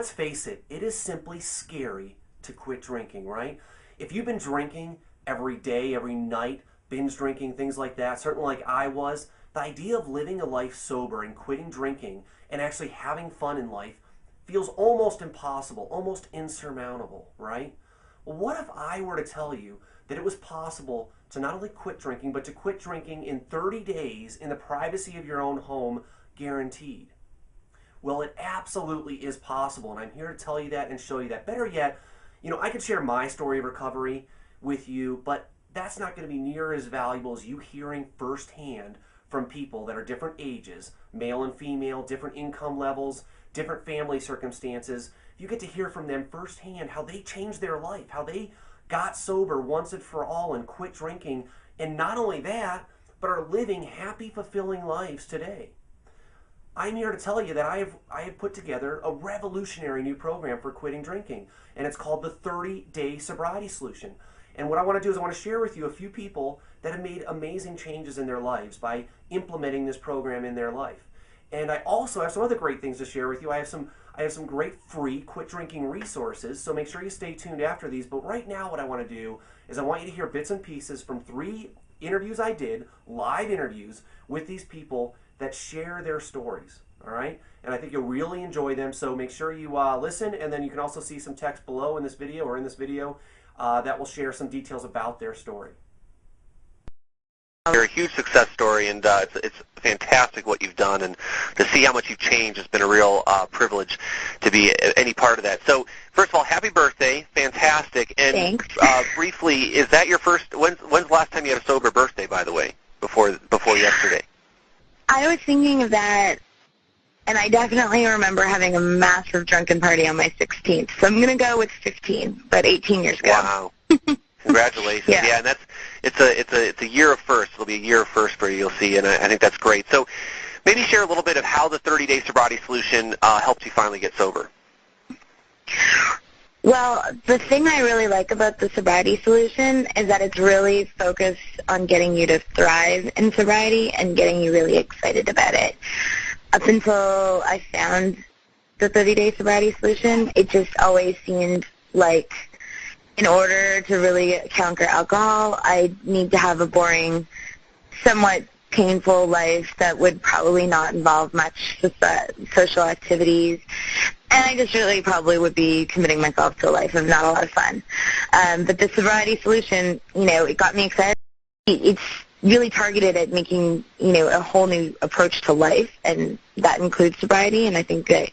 let's face it, it is simply scary to quit drinking, right? If you've been drinking every day, every night, binge drinking, things like that, certainly like I was, the idea of living a life sober and quitting drinking and actually having fun in life feels almost impossible, almost insurmountable, right? Well, what if I were to tell you that it was possible to not only quit drinking, but to quit drinking in 30 days in the privacy of your own home, guaranteed? Well, it absolutely is possible, and I'm here to tell you that and show you that. Better yet, I could share my story of recovery with you, but that's not going to be near as valuable as you hearing firsthand from people that are different ages, male and female, different income levels, different family circumstances. You get to hear from them firsthand how they changed their life, how they got sober once and for all and quit drinking, and not only that, but are living happy, fulfilling lives today. I'm here to tell you that I have put together a revolutionary new program for quitting drinking, and it's called the 30-Day Sobriety Solution. And what I want to do is I want to share with you a few people that have made amazing changes in their lives by implementing this program in their life. And I also have some other great things to share with you. I have some great free quit drinking resources, so make sure you stay tuned after these. But right now what I want to do is I want you to hear bits and pieces from 3 interviews I did, live interviews with these people that share their stories, all right? And I think you'll really enjoy them, so make sure you listen, and then you can also see some text below in this video or in this video that will share some details about their story. You're a huge success story, and it's fantastic what you've done, and to see how much you've changed has been a real privilege to be any part of that. So, first of all, happy birthday, fantastic. And Thanks. Briefly, is that your first? When's the last time you had a sober birthday? By the way, before yesterday. I was thinking of that, and I definitely remember having a massive drunken party on my 16th. So I'm going to go with 15, but 18 years ago. Wow. Congratulations. Yeah, and it's a year of first. It'll be a year of first for you, you'll see, and I think that's great. So maybe share a little bit of how the 30-Day Sobriety Solution helped you finally get sober. Well, the thing I really like about the sobriety solution is that it's really focused on getting you to thrive in sobriety and getting you really excited about it. Up until I found the 30-Day Sobriety Solution, it just always seemed like in order to really conquer alcohol, I need to have a boring, somewhat painful life that would probably not involve much social activities. And I just really probably would be committing myself to a life of not a lot of fun. But the sobriety solution, it got me excited. It's really targeted at making, a whole new approach to life, and that includes sobriety. And I think that,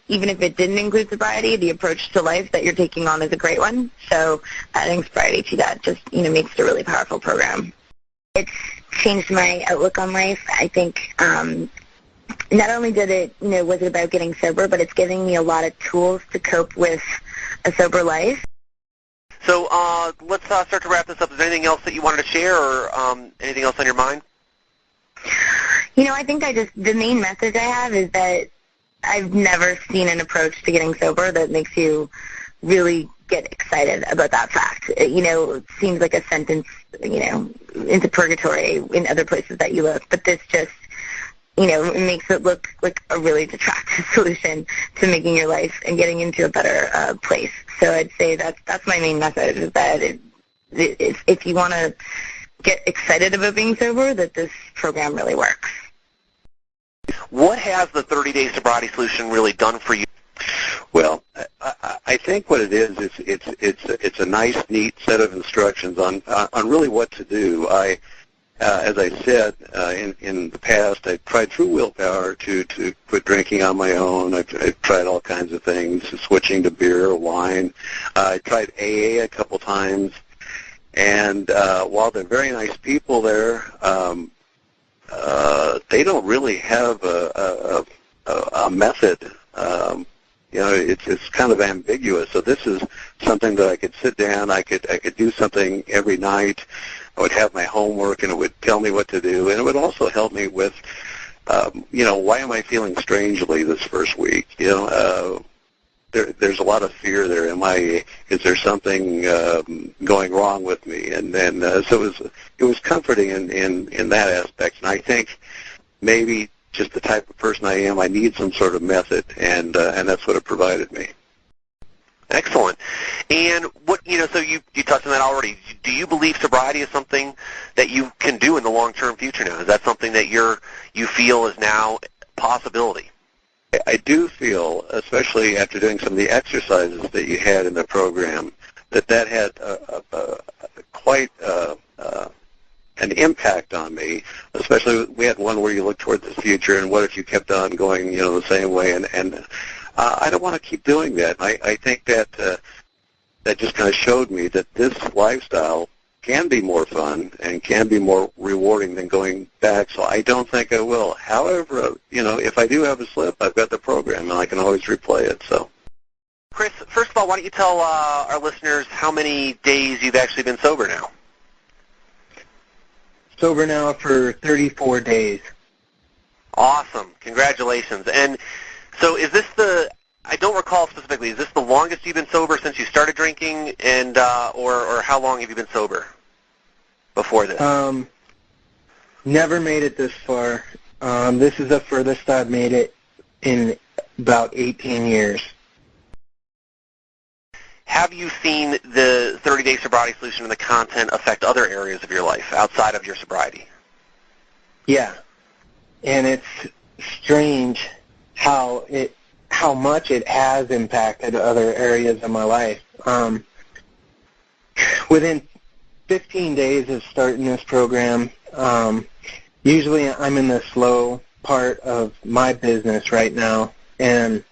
even if it didn't include sobriety, the approach to life that you're taking on is a great one. So adding sobriety to that just, makes it a really powerful program. It's changed my outlook on life. I think not only did it, was it about getting sober, but it's giving me a lot of tools to cope with a sober life. So let's start to wrap this up. Is there anything else that you wanted to share, or anything else on your mind? I think the main message I have is that I've never seen an approach to getting sober that makes you really get excited about that fact. It seems like a sentence, into purgatory in other places that you look, but this just, it makes it look like a really attractive solution to making your life and getting into a better place. So I'd say that's my main message, is that if you want to get excited about being sober, that this program really works. What has the 30-Day Sobriety Solution really done for you? Well, I think what it is it's a nice, neat set of instructions on really what to do. As I said in the past, I tried through willpower to quit drinking on my own. I've tried all kinds of things, switching to beer or wine. I tried AA a couple times, and while they're very nice people there, they don't really have a method. It's kind of ambiguous. So this is something that I could sit down. I could do something every night. I would have my homework, and it would tell me what to do, and it would also help me with, why am I feeling strangely this first week? There's a lot of fear there. Is there something going wrong with me? And then so it was comforting in that aspect. And I think maybe just the type of person I am. I need some sort of method, and that's what it provided me. Excellent. And what, so you touched on that already. Do you believe sobriety is something that you can do in the long-term future now? Is that something that you feel is now a possibility? I do feel, especially after doing some of the exercises that you had in the program, that had quite an impact on me. Especially, we had one where you look toward the future, and what if you kept on going, the same way? And I don't want to keep doing that. I think that that just kind of showed me that this lifestyle can be more fun and can be more rewarding than going back. So I don't think I will. However, if I do have a slip, I've got the program, and I can always replay it. So, Chris, first of all, why don't you tell our listeners how many days you've actually been sober now? Sober now for 34 days. Awesome. Congratulations. And so is this I don't recall specifically, is this the longest you've been sober since you started drinking, and or how long have you been sober before this? Never made it this far. This is the furthest I've made it in about 18 years. Have you seen the 30-day sobriety solution and the content affect other areas of your life outside of your sobriety? Yeah, and it's strange how much it has impacted other areas of my life. Within 15 days of starting this program, usually I'm in the slow part of my business right now, and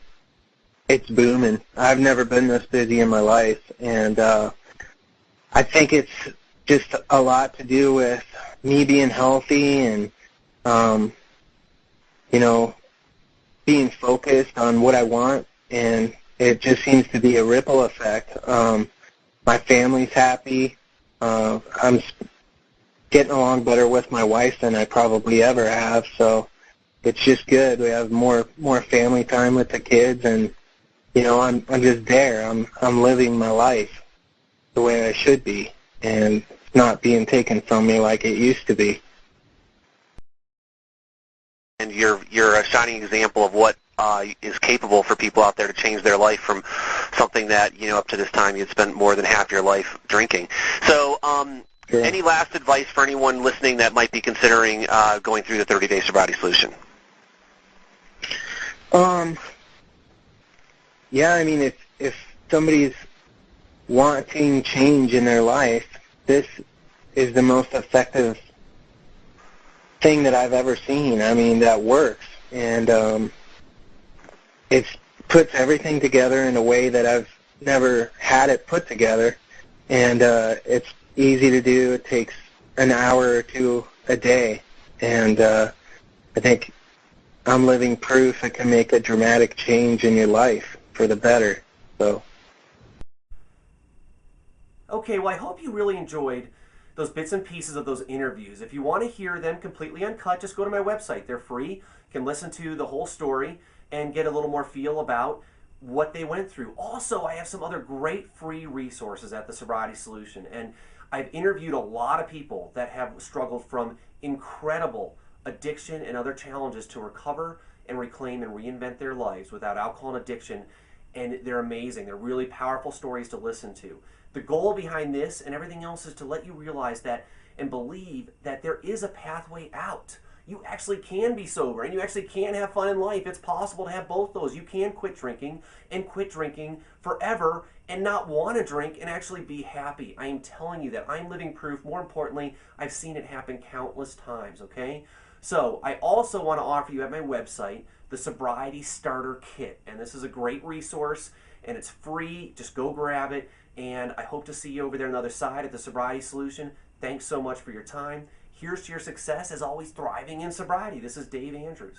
it's booming. I've never been this busy in my life, and I think it's just a lot to do with me being healthy and, being focused on what I want, and it just seems to be a ripple effect. My family's happy. I'm getting along better with my wife than I probably ever have, so it's just good. We have more family time with the kids, and I'm just there. I'm living my life the way I should be, and it's not being taken from me like it used to be. And you're a shining example of what is capable for people out there to change their life from something that, up to this time you'd spent more than half your life drinking. So Sure. Any last advice for anyone listening that might be considering going through the 30-day sobriety solution? Yeah, I mean, if somebody's wanting change in their life, this is the most effective thing that I've ever seen. I mean, that works, and it puts everything together in a way that I've never had it put together, and it's easy to do. It takes an hour or two a day, and I think I'm living proof it can make a dramatic change in your life for the better. So. Okay, well, I hope you really enjoyed those bits and pieces of those interviews. If you want to hear them completely uncut, just go to my website. They're free. You can listen to the whole story and get a little more feel about what they went through. Also, I have some other great free resources at the Sobriety Solution, and I've interviewed a lot of people that have struggled from incredible addiction and other challenges to recover and reclaim and reinvent their lives without alcohol and addiction, and they're amazing. They're really powerful stories to listen to. The goal behind this and everything else is to let you realize that and believe that there is a pathway out. You actually can be sober and you actually can have fun in life. It's possible to have both those. You can quit drinking and quit drinking forever and not want to drink and actually be happy. I am telling you that. I'm living proof. More importantly, I've seen it happen countless times, okay? So I also want to offer you at my website the Sobriety Starter Kit. And this is a great resource and it's free. Just go grab it. And I hope to see you over there on the other side at the Sobriety Solution. Thanks so much for your time. Here's to your success as always thriving in sobriety. This is Dave Andrews.